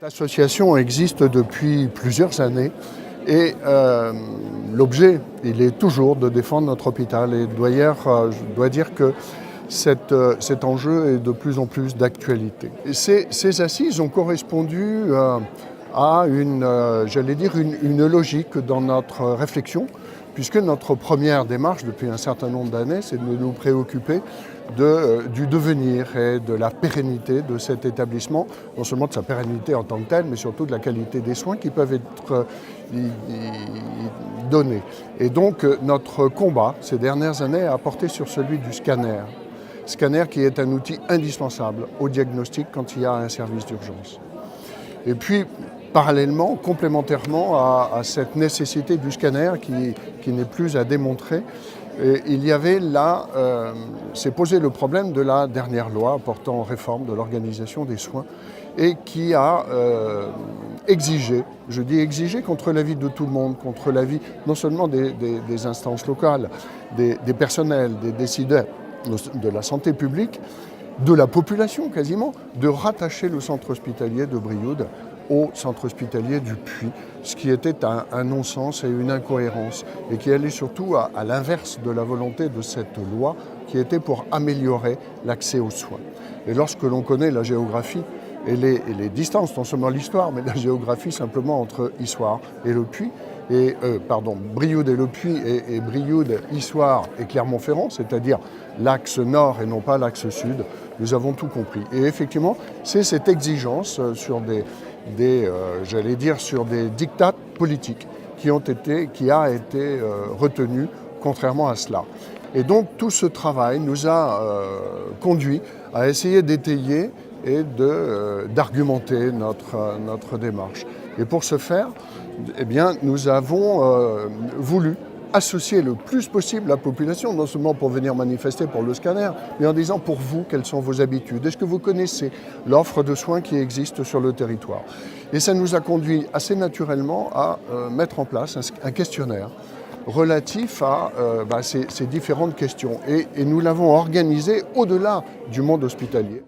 L'association existe depuis plusieurs années et l'objet, il est toujours de défendre notre hôpital. Et je dois dire que cet enjeu est de plus en plus d'actualité. Ces assises ont correspondu à une logique dans notre réflexion, puisque notre première démarche depuis un certain nombre d'années, c'est de nous préoccuper du devenir et de la pérennité de cet établissement, non seulement de sa pérennité en tant que telle, mais surtout de la qualité des soins qui peuvent être donnés. Et donc notre combat ces dernières années a porté sur celui du scanner. Scanner qui est un outil indispensable au diagnostic quand il y a un service d'urgence. Et puis, parallèlement, complémentairement à cette nécessité du scanner qui n'est plus à démontrer, il y avait là, s'est posé le problème de la dernière loi portant réforme de l'organisation des soins et qui a exigé, je dis exigé contre l'avis de tout le monde, contre l'avis non seulement des instances locales, des personnels, des décideurs de la santé publique, de la population quasiment, de rattacher le centre hospitalier de Brioude au centre hospitalier du Puy, ce qui était un non-sens et une incohérence, et qui allait surtout à l'inverse de la volonté de cette loi, qui était pour améliorer l'accès aux soins. Et lorsque l'on connaît la géographie et les distances, non seulement l'histoire, mais la géographie simplement entre Issoire et le Puy, Brioude et le Puy et Brioude, Issoire et Clermont-Ferrand, c'est-à-dire l'axe nord et non pas l'axe sud, nous avons tout compris. Et effectivement, c'est cette exigence sur des diktats politiques qui a été retenu contrairement à cela. Et donc tout ce travail nous a conduit à essayer d'étayer et d'argumenter notre démarche. Et pour ce faire, eh bien, nous avons voulu associer le plus possible la population, non seulement pour venir manifester pour le scanner, mais en disant pour vous, quelles sont vos habitudes? Est-ce que vous connaissez l'offre de soins qui existe sur le territoire? Et ça nous a conduit assez naturellement à mettre en place un questionnaire relatif à ces différentes questions. Et nous l'avons organisé au-delà du monde hospitalier.